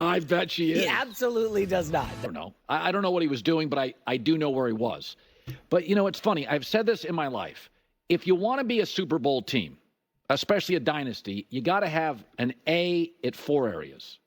I bet she is. He absolutely does not. I don't know. I don't know what he was doing, but I do know where he was. But, it's funny. I've said this in my life. If you want to be a Super Bowl team, especially a dynasty, you got to have an A at 4 areas.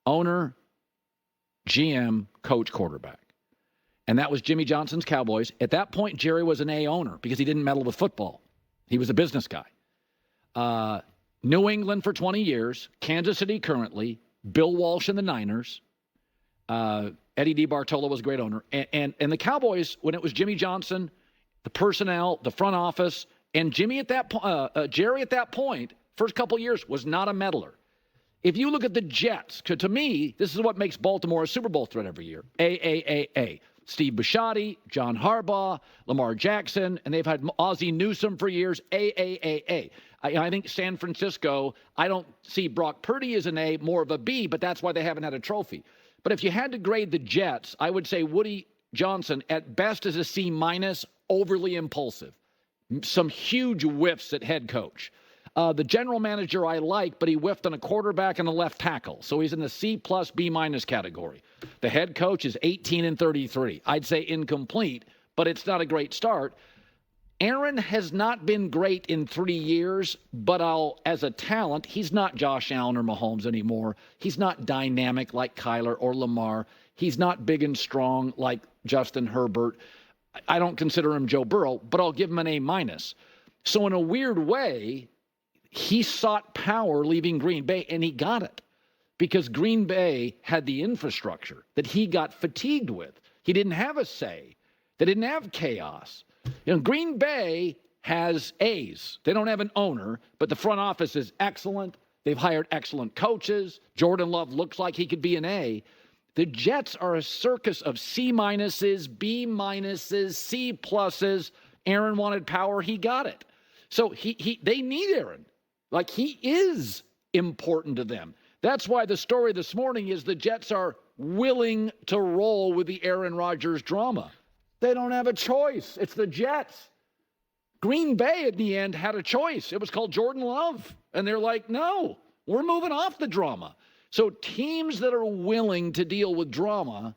Owner, GM, coach, quarterback. And that was Jimmy Johnson's Cowboys. At that point, Jerry was an A owner because he didn't meddle with football. He was a business guy. New England for 20 years, Kansas City currently, Bill Walsh and the Niners. Eddie DiBartolo was a great owner. And the Cowboys, when it was Jimmy Johnson, the personnel, the front office, and Jerry at that point, first couple years, was not a meddler. If you look at the Jets, to me, this is what makes Baltimore a Super Bowl threat every year. A. Steve Bisciotti, John Harbaugh, Lamar Jackson, and they've had Ozzie Newsome for years. A. I think San Francisco, I don't see Brock Purdy as an A, more of a B, but that's why they haven't had a trophy. But if you had to grade the Jets, I would say Woody Johnson at best is a C-, overly impulsive. Some huge whiffs at head coach. The general manager I like, but he whiffed on a quarterback and a left tackle. So he's in the C+, B- category. The head coach is 18-33. I'd say incomplete, but it's not a great start. Aaron has not been great in 3 years, but as a talent, he's not Josh Allen or Mahomes anymore. He's not dynamic like Kyler or Lamar. He's not big and strong like Justin Herbert. I don't consider him Joe Burrow, but I'll give him an A-. So in a weird way, he sought power leaving Green Bay, and he got it because Green Bay had the infrastructure that he got fatigued with. He didn't have a say. They didn't have chaos. Green Bay has A's. They don't have an owner, but the front office is excellent. They've hired excellent coaches. Jordan Love looks like he could be an A. The Jets are a circus of C-, B-, C+. Aaron wanted power. He got it. So they need Aaron. Like, he is important to them. That's why the story this morning is the Jets are willing to roll with the Aaron Rodgers drama. They don't have a choice. It's the Jets. Green Bay, in the end, had a choice. It was called Jordan Love. And they're like, no, we're moving off the drama. So teams that are willing to deal with drama,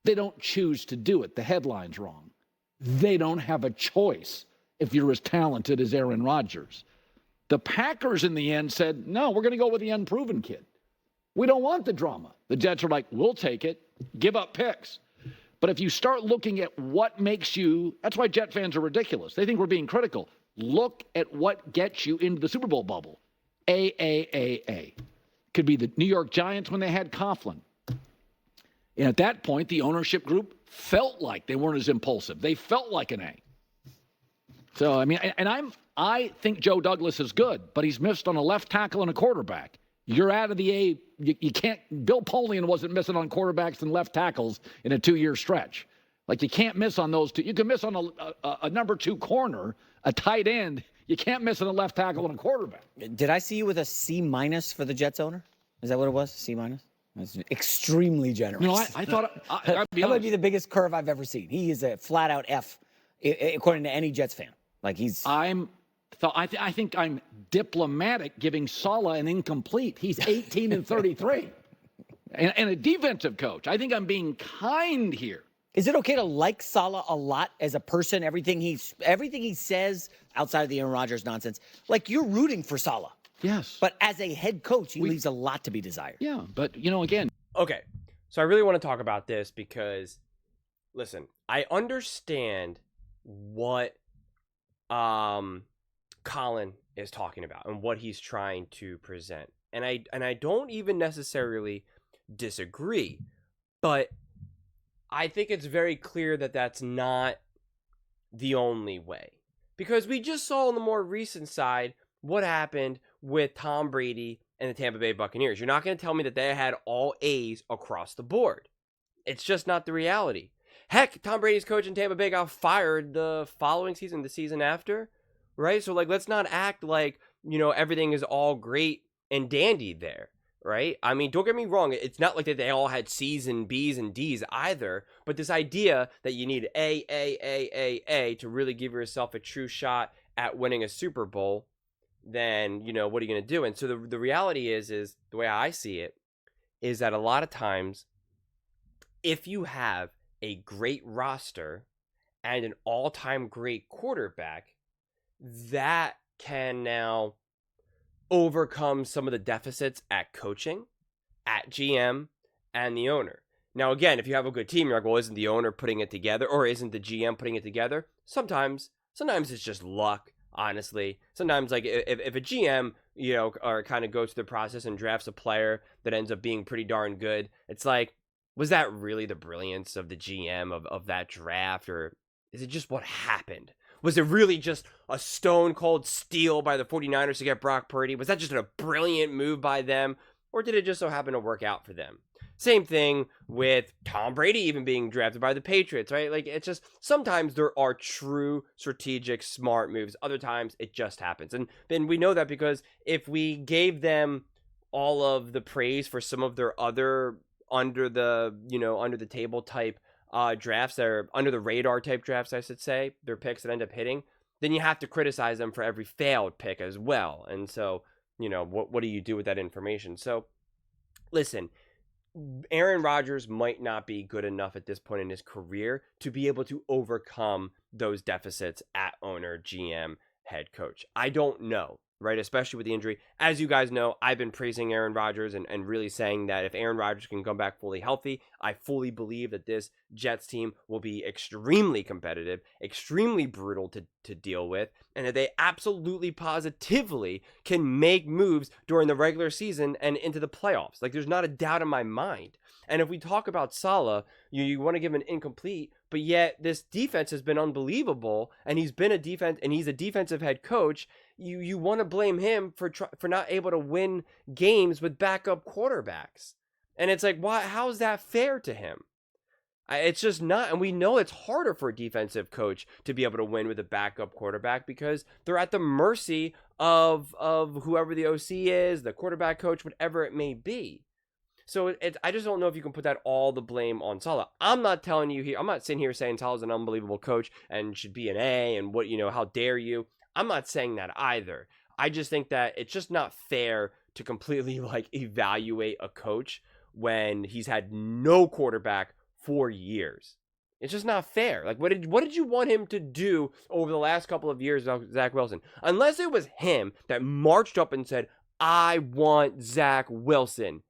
they don't choose to do it. The headline's wrong. They don't have a choice if you're as talented as Aaron Rodgers. The Packers, in the end, said, no, we're going to go with the unproven kid. We don't want the drama. The Jets are like, we'll take it. Give up picks. But if you start looking at what makes you, that's why Jet fans are ridiculous. They think we're being critical. Look at what gets you into the Super Bowl bubble. A. Could be the New York Giants when they had Coughlin. And at that point, the ownership group felt like they weren't as impulsive. They felt like an A. So, I mean, I think Joe Douglas is good, but he's missed on a left tackle and a quarterback. You're out of the A. You can't. Bill Polian wasn't missing on quarterbacks and left tackles in a 2-year stretch. Like, you can't miss on those two. You can miss on a number 2 corner, a tight end. You can't miss on a left tackle and a quarterback. Did I see you with a C- for the Jets owner? Is that what it was? C-? That's extremely generous. No, I thought that might be the biggest curve I've ever seen. He is a flat-out F, according to any Jets fan. Like, he's. I think I'm diplomatic giving Saleh an incomplete. He's 18-33, and a defensive coach. I think I'm being kind here. Is it okay to like Saleh a lot as a person? Everything he says outside of the Aaron Rodgers nonsense, like, you're rooting for Saleh. Yes. But as a head coach, he leaves a lot to be desired. Yeah, but again. Okay, so I really want to talk about this because, listen, I understand what Colin is talking about and what he's trying to present. And I don't even necessarily disagree, but I think it's very clear that that's not the only way. Because we just saw on the more recent side what happened with Tom Brady and the Tampa Bay Buccaneers. You're not going to tell me that they had all A's across the board. It's just not the reality. Heck, Tom Brady's coach in Tampa Bay got fired the following season, the season after, right? So, like, let's not act like, everything is all great and dandy there, right? I mean, don't get me wrong. It's not like that they all had C's and B's and D's either, but this idea that you need A to really give yourself a true shot at winning a Super Bowl, then, what are you going to do? And so the reality is the way I see it, is that a lot of times, if you have a great roster and an all-time great quarterback, that can now overcome some of the deficits at coaching, at GM, and the owner. Now, again, if you have a good team, you're like, well, isn't the owner putting it together, or isn't the GM putting it together? Sometimes it's just luck, honestly. Sometimes, like, if a GM, or kind of goes through the process and drafts a player that ends up being pretty darn good, it's like, was that really the brilliance of the GM of that draft, or is it just what happened? Was it really just a stone cold steal by the 49ers to get Brock Purdy? Was that just a brilliant move by them? Or did it just so happen to work out for them? Same thing with Tom Brady even being drafted by the Patriots, right? Like, it's just, sometimes there are true strategic smart moves. Other times it just happens. And then we know that because if we gave them all of the praise for some of their other under the table type drafts, that are under the radar type drafts, I should say, their picks that end up hitting, then you have to criticize them for every failed pick as well. And so, what do you do with that information? So, listen, Aaron Rodgers might not be good enough at this point in his career to be able to overcome those deficits at owner, GM, head coach. I don't know, right? Especially with the injury. As you guys know, I've been praising Aaron Rodgers and really saying that if Aaron Rodgers can come back fully healthy, I fully believe that this Jets team will be extremely competitive, extremely brutal to deal with, and that they absolutely positively can make moves during the regular season and into the playoffs. Like, there's not a doubt in my mind. And if we talk about Saleh, you want to give an incomplete, but yet this defense has been unbelievable, and he's a defensive head coach. You want to blame him for not able to win games with backup quarterbacks. And it's like, why? How's that fair to him? It's just not. And we know it's harder for a defensive coach to be able to win with a backup quarterback because they're at the mercy of whoever the OC is, the quarterback coach, whatever it may be. So I just don't know if you can put that all the blame on Saleh. I'm not telling you here. I'm not sitting here saying Saleh's an unbelievable coach and should be an A and how dare you. I'm not saying that either. I just think that it's just not fair to completely evaluate a coach when he's had no quarterback for years. It's just not fair. Like, what did you want him to do over the last couple of years of Zach Wilson? Unless it was him that marched up and said, I want Zach Wilson.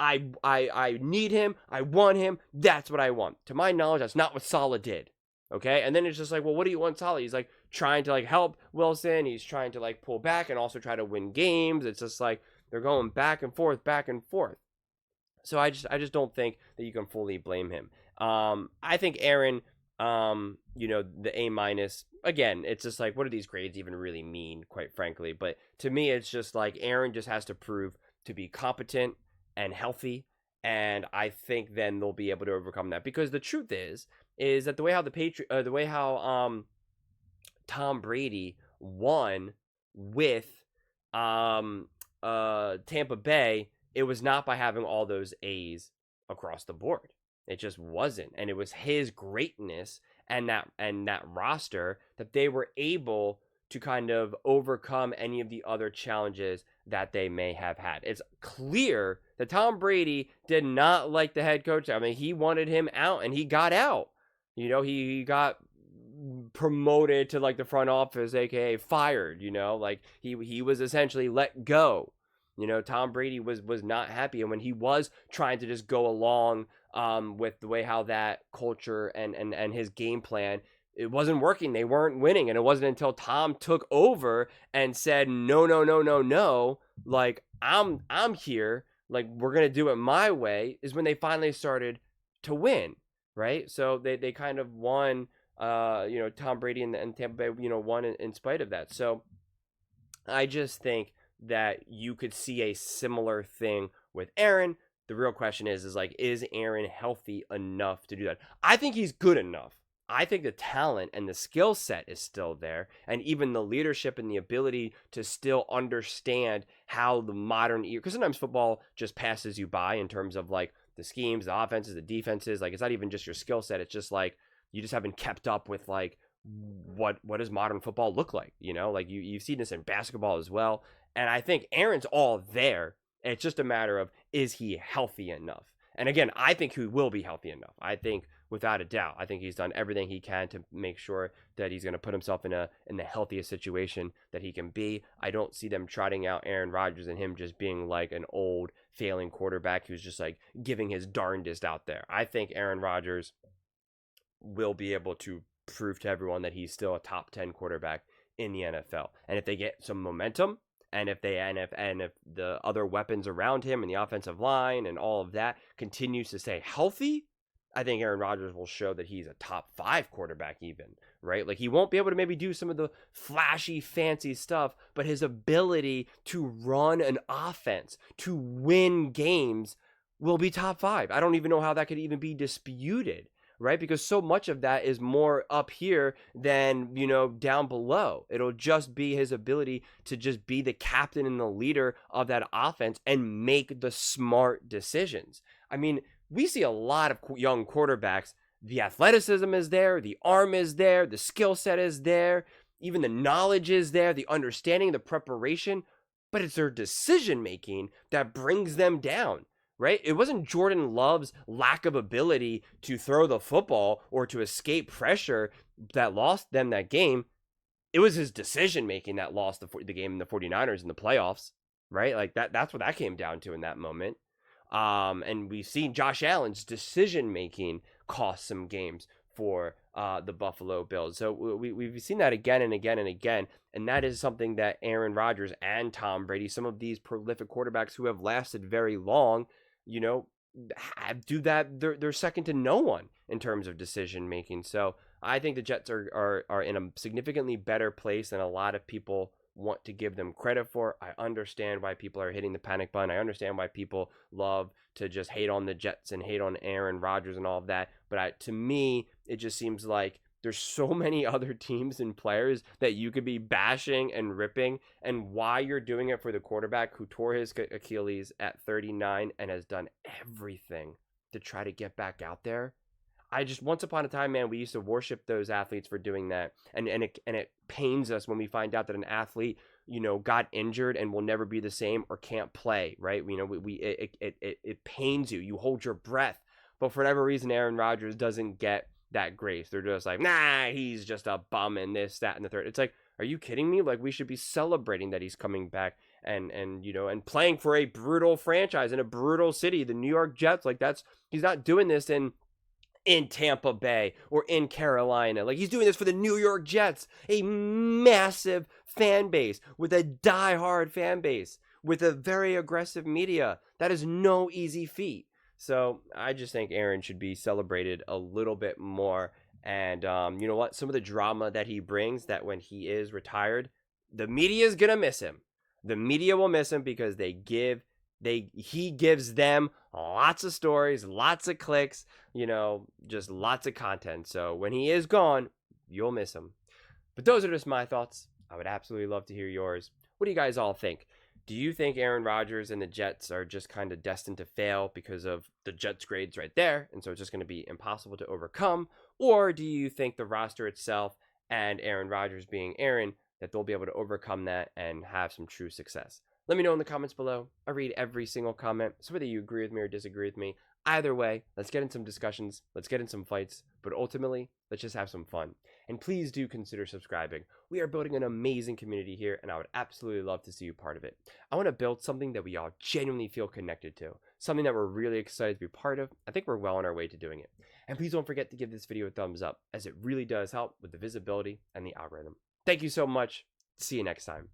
I need him. I want him. That's what I want. To my knowledge, that's not what Saleh did. Okay? And then it's just like, well, what do you want Saleh? He's trying to help Wilson. He's trying to pull back and also try to win games. It's just they're going back and forth, back and forth. So I just don't think that you can fully blame him. I think Aaron, the A-, again, it's just what do these grades even really mean, quite frankly? But to me, it's just Aaron just has to prove to be competent and healthy, and I think then they'll be able to overcome that. Because the truth is that the way how Tom Brady won with Tampa Bay, it was not by having all those A's across the board. It just wasn't. And it was his greatness and that roster that they were able to kind of overcome any of the other challenges that they may have had. It's clear that Tom Brady did not like the head coach. I mean, he wanted him out, and he got out. He got promoted to the front office, aka fired. He was essentially let go. Tom Brady was not happy, and when he was trying to just go along with the way how that culture and his game plan, it wasn't working. They weren't winning, and it wasn't until Tom took over and said, no, I'm here, we're gonna do it my way, is when they finally started to win, right? So they kind of won. Tom Brady and Tampa Bay, won in spite of that. So I just think that you could see a similar thing with Aaron. The real question is Aaron healthy enough to do that? I think he's good enough. I think the talent and the skill set is still there, and even the leadership and the ability to still understand how the modern era, because sometimes football just passes you by in terms of the schemes, the offenses, the defenses. It's not even just your skill set. It's just you just haven't kept up with what does modern football look like? You've seen this in basketball as well. And I think Aaron's all there. It's just a matter of, is he healthy enough? And again, I think he will be healthy enough. I think without a doubt, I think he's done everything he can to make sure that he's going to put himself in the healthiest situation that he can be. I don't see them trotting out Aaron Rodgers and him just being like an old failing quarterback who's just like giving his darndest out there. I think Aaron Rodgers will be able to prove to everyone that he's still a top 10 quarterback in the NFL. And if they get some momentum, and if the other weapons around him and the offensive line and all of that continues to stay healthy, I think Aaron Rodgers will show that he's a top 5 quarterback even, right? Like, he won't be able to maybe do some of the flashy, fancy stuff, but his ability to run an offense, to win games, will be top 5. I don't even know how that could even be disputed, right? Because so much of that is more up here than, down below. It'll just be his ability to just be the captain and the leader of that offense and make the smart decisions. I mean, we see a lot of young quarterbacks. The athleticism is there, the arm is there, the skill set is there, even the knowledge is there, the understanding, the preparation, but it's their decision making that brings them down. Right? It wasn't Jordan Love's lack of ability to throw the football or to escape pressure that lost them that game. It was his decision making that lost the game in the 49ers in the playoffs, right? Like that's what that came down to in that moment. And we've seen Josh Allen's decision making cost some games for the Buffalo Bills. So we've seen that again and again and again. And that is something that Aaron Rodgers and Tom Brady, some of these prolific quarterbacks who have lasted very long, do that. They're second to no one in terms of decision making. So I think the Jets are in a significantly better place than a lot of people want to give them credit for. I understand why people are hitting the panic button. I understand why people love to just hate on the Jets and hate on Aaron Rodgers and all of that. But to me, it just seems like there's so many other teams and players that you could be bashing and ripping, and why you're doing it for the quarterback who tore his Achilles at 39 and has done everything to try to get back out there. Once upon a time, man, we used to worship those athletes for doing that. And it pains us when we find out that an athlete, got injured and will never be the same or can't play, right? It pains you. You hold your breath. But for whatever reason, Aaron Rodgers doesn't get that grace. They're just like, nah, he's just a bum and this, that, and the third. It's like, are you kidding me? Like, we should be celebrating that he's coming back and playing for a brutal franchise in a brutal city, the New York Jets. Like, he's not doing this in Tampa Bay or in Carolina. Like, he's doing this for the New York Jets, a massive fan base with a diehard fan base with a very aggressive media. That is no easy feat. So I just think Aaron should be celebrated a little bit more. And you know what? Some of the drama that he brings, that when he is retired, the media is going to miss him. The media will miss him because he gives them lots of stories, lots of clicks, just lots of content. So when he is gone, you'll miss him. But those are just my thoughts. I would absolutely love to hear yours. What do you guys all think? Do you think Aaron Rodgers and the Jets are just kind of destined to fail because of the Jets' grades right there, and so it's just going to be impossible to overcome? Or do you think the roster itself and Aaron Rodgers being Aaron, that they'll be able to overcome that and have some true success? Let me know in the comments below. I read every single comment, so whether you agree with me or disagree with me, either way, let's get in some discussions, let's get in some fights, but ultimately, let's just have some fun. And please do consider subscribing. We are building an amazing community here, and I would absolutely love to see you part of it. I want to build something that we all genuinely feel connected to, something that we're really excited to be part of. I think we're well on our way to doing it. And please don't forget to give this video a thumbs up, as it really does help with the visibility and the algorithm. Thank you so much. See you next time.